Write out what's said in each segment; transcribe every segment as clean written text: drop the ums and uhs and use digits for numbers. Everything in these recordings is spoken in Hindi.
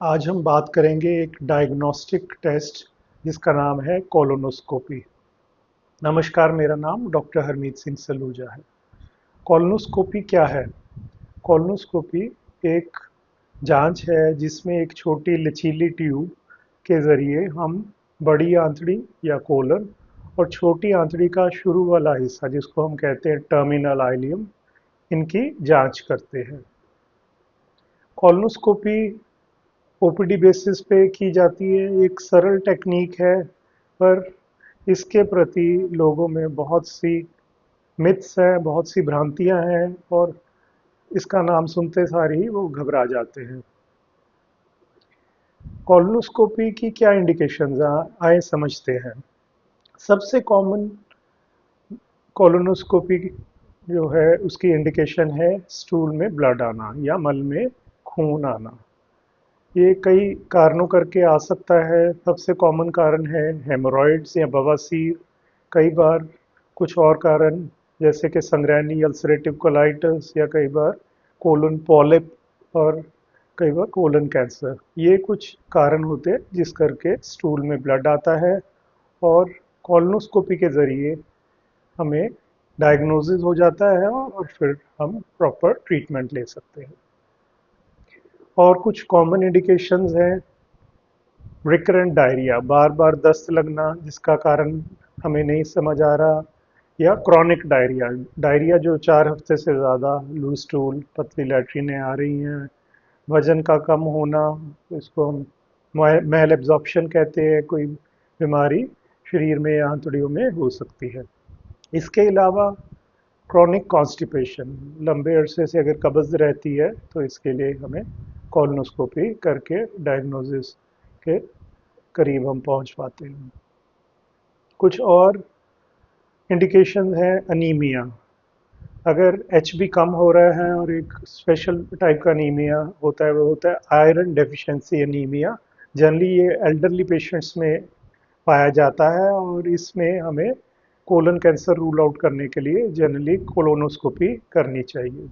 आज हम बात करेंगे एक डायग्नोस्टिक टेस्ट जिसका नाम है कोलोनोस्कोपी। नमस्कार, मेरा नाम डॉक्टर हरमीत सिंह सलूजा है। कोलोनोस्कोपी क्या है? कोलोनोस्कोपी एक जांच है जिसमें एक छोटी लचीली ट्यूब के जरिए हम बड़ी आंतड़ी या कोलन और छोटी आंतड़ी का शुरू वाला हिस्सा जिसको हम कहते हैं टर्मिनल आइलियम, इनकी जांच करते हैं। कोलोनोस्कोपी ओपीडी बेसिस पे की जाती है, एक सरल टेक्निक है, पर इसके प्रति लोगों में बहुत सी मिथ्स हैं, बहुत सी भ्रांतियां हैं और इसका नाम सुनते सार ही वो घबरा जाते हैं। कोलोनोस्कोपी की क्या इंडिकेशंस आए समझते हैं। सबसे कॉमन कोलोनोस्कोपी जो है उसकी इंडिकेशन है स्टूल में ब्लड आना या मल में खून आना। ये कई कारणों करके आ सकता है। सबसे कॉमन कारण है हेमोरॉइड्स या बवासीर। कई बार कुछ और कारण जैसे कि संग्रहणी अल्सरेटिव कोलाइटिस या कई बार कोलन पॉलिप और कई बार कोलन कैंसर, ये कुछ कारण होते हैं जिस करके स्टूल में ब्लड आता है और कोलोनोस्कोपी के ज़रिए हमें डायग्नोसिस हो जाता है और फिर हम प्रॉपर ट्रीटमेंट ले सकते हैं। और कुछ कॉमन इंडिकेशंस हैं। रिकरेंट डायरिया, बार बार दस्त लगना जिसका कारण हमें नहीं समझ आ रहा, या क्रॉनिक डायरिया, डायरिया जो 4 हफ्ते से ज़्यादा, लूज स्टूल, पतली लैट्रिनें आ रही हैं, वजन का कम होना, इसको हम मैल एब्जॉर्प्शन कहते हैं, कोई बीमारी शरीर में या आंतड़ियों में हो सकती है। इसके अलावा क्रॉनिक कॉन्स्टिपेशन, लंबे अरसे से अगर कब्ज़ रहती है तो इसके लिए हमें कोलोनोस्कोपी करके डायग्नोसिस के करीब हम पहुंच पाते हैं। कुछ और इंडिकेशन है अनीमिया। अगर एचबी कम हो रहा है और एक स्पेशल टाइप का अनीमिया होता है, वो होता है आयरन डेफिशिएंसी अनीमिया। जनरली ये एल्डरली पेशेंट्स में पाया जाता है और इसमें हमें कोलन कैंसर रूल आउट करने के लिए जनरली कोलोनोस्कोपी करनी चाहिए।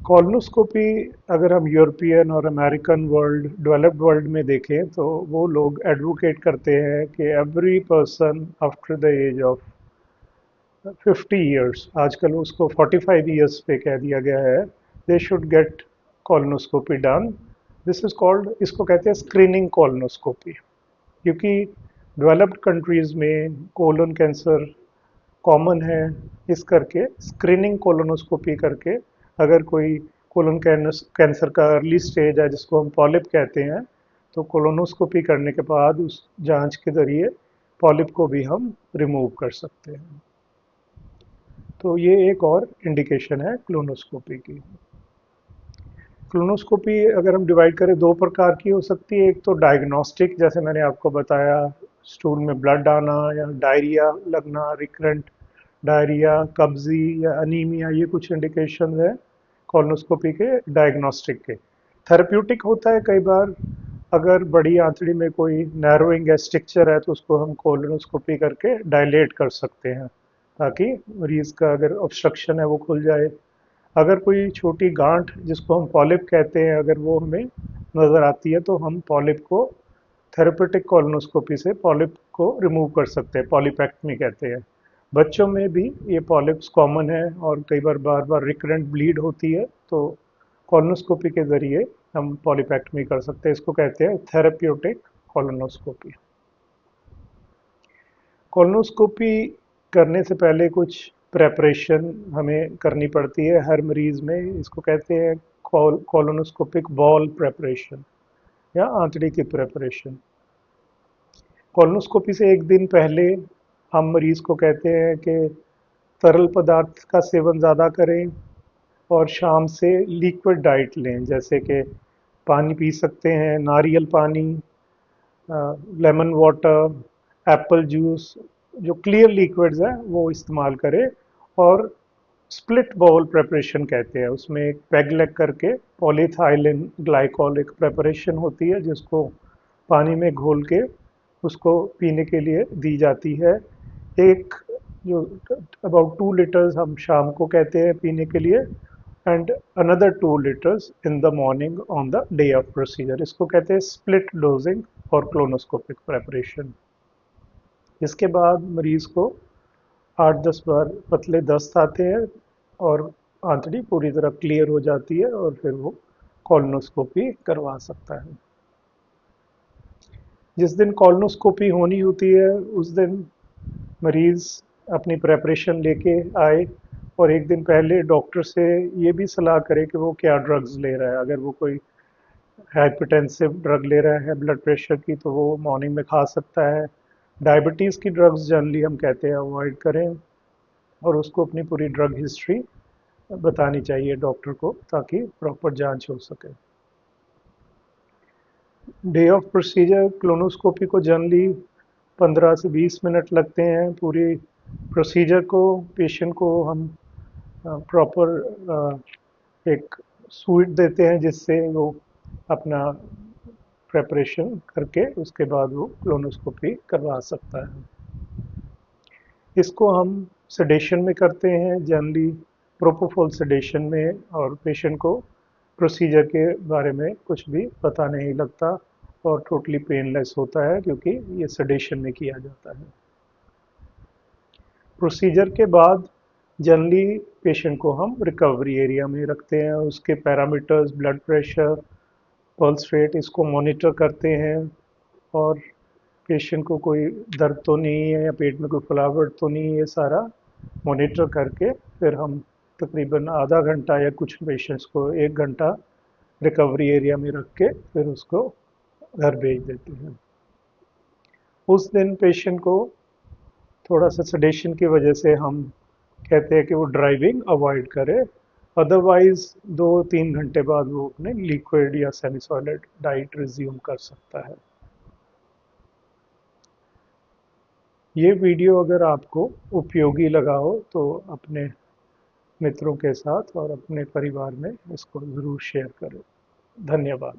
कोलोनोस्कोपी अगर हम यूरोपियन और अमेरिकन वर्ल्ड, डेवलप्ड वर्ल्ड में देखें तो वो लोग एडवोकेट करते हैं कि every person after the age of 50 years, आजकल उसको 45 ईयर्स पे कह दिया गया है, they should get colonoscopy done. This is called, इसको कहते हैं स्क्रीनिंग कोलोनोस्कोपी, क्योंकि डेवलप्ड कंट्रीज़ में कोलन कैंसर कॉमन है। इस करके स्क्रीनिंग कोलोनोस्कोपी करके अगर कोई कोलन कैंसर का अर्ली स्टेज है जिसको हम पॉलिप कहते हैं, तो कोलोनोस्कोपी करने के बाद उस जांच के ज़रिए पॉलिप को भी हम रिमूव कर सकते हैं। तो ये एक और इंडिकेशन है कोलोनोस्कोपी की। कोलोनोस्कोपी अगर हम डिवाइड करें, दो प्रकार की हो सकती है। एक तो डायग्नोस्टिक, जैसे मैंने आपको बताया, स्टूल में ब्लड आना या डायरिया लगना, रिकरेंट डायरिया, कब्जी या अनीमिया, ये कुछ इंडिकेशन है कोलोनोस्कोपी के डायग्नोस्टिक के। थेरेप्यूटिक होता है कई बार, अगर बड़ी आंतड़ी में कोई नैरोइंग या स्ट्रक्चर है तो उसको हम कोलोनोस्कोपी करके डायलेट कर सकते हैं ताकि मरीज का अगर ऑब्स्ट्रक्शन है वो खुल जाए। अगर कोई छोटी गांठ जिसको हम पॉलिप कहते हैं अगर वो हमें नज़र आती है तो हम पॉलिप को थेरेपेटिक कोलोनोस्कोपी से पॉलिप को रिमूव कर सकते हैं, पॉलिपेक्टमी कहते हैं। बच्चों में भी ये पॉलिप्स कॉमन है और कई बार बार बार रिकरेंट ब्लीड होती है, तो कोलोनोस्कोपी के ज़रिए हम पॉलिपेक्टमी कर सकते हैं। इसको कहते हैं थेरेप्यूटिक कोलोनोस्कोपी। कोलोनोस्कोपी करने से पहले कुछ प्रेपरेशन हमें करनी पड़ती है हर मरीज में। इसको कहते हैं कोलोनोस्कोपिक बॉल प्रेपरेशन या आंतड़ी की प्रेपरेशन। कोलोनोस्कोपी से एक दिन पहले हम मरीज को कहते हैं कि तरल पदार्थ का सेवन ज़्यादा करें और शाम से लिक्विड डाइट लें, जैसे कि पानी पी सकते हैं, नारियल पानी, लेमन वाटर, एप्पल जूस, जो क्लियर लिक्विड्स हैं वो इस्तेमाल करें। और स्प्लिट बाउल प्रेपरेशन कहते हैं, उसमें एक पेगलेग करके पॉलीथाइलिन ग्लाइकॉल एक प्रेपरेशन होती है जिसको पानी में घोल के उसको पीने के लिए दी जाती है। एक जो अबाउट 2 लीटर्स हम शाम को कहते हैं पीने के लिए, and another 2 liters in the morning on the day of procedure. इसको कहते हैं स्प्लिट डोजिंग और क्लोनोस्कोपिक प्रेपरेशन। इसके बाद मरीज को 8-10 बार पतले दस्त आते हैं और आंतड़ी पूरी तरह क्लियर हो जाती है और फिर वो कॉलोनोस्कोपी करवा सकता है। जिस दिन कॉलोनोस्कोपी होनी होती है उस दिन मरीज अपनी प्रेपरेशन लेके आए और एक दिन पहले डॉक्टर से ये भी सलाह करे कि वो क्या ड्रग्स ले रहा है। अगर वो कोई हाइपरटेंसिव ड्रग ले रहा है ब्लड प्रेशर की तो वो मॉर्निंग में खा सकता है। डायबिटीज़ की ड्रग्स जनरली हम कहते हैं अवॉइड करें और उसको अपनी पूरी ड्रग हिस्ट्री बतानी चाहिए डॉक्टर को ताकि प्रॉपर जांच हो सके। डे ऑफ प्रोसीजर क्लोनोस्कोपी को जनरली 15 से 20 मिनट लगते हैं। पूरी प्रोसीजर को पेशेंट को हम प्रॉपर एक सूट देते हैं जिससे वो अपना प्रेपरेशन करके उसके बाद वो क्लोनोस्कोपी करवा सकता है। इसको हम सेडेशन में करते हैं जनरली प्रोपोफॉल सेडेशन में, और पेशेंट को प्रोसीजर के बारे में कुछ भी पता नहीं लगता और टोटली पेनलेस होता है क्योंकि ये सेडेशन में किया जाता है। प्रोसीजर के बाद जनरली पेशेंट को हम रिकवरी एरिया में रखते हैं। उसके parameters, blood pressure, pulse rate, इसको मॉनिटर करते हैं और पेशेंट को कोई दर्द तो नहीं है या पेट में कोई फुलावट तो नहीं है, ये सारा मॉनिटर करके फिर हम तकरीबन आधा घंटा या कुछ पेशेंट्स को 1 घंटा रिकवरी एरिया में रख के फिर उसको घर भेज देते हैं। उस दिन पेशेंट को थोड़ा सा सेडेशन की वजह से हम कहते हैं कि वो ड्राइविंग अवॉइड करे, अदरवाइज 2-3 घंटे बाद वो अपने लिक्विड या सेमी सॉलिड डाइट रिज्यूम कर सकता है। ये वीडियो अगर आपको उपयोगी लगा हो तो अपने मित्रों के साथ और अपने परिवार में इसको ज़रूर शेयर करें। धन्यवाद।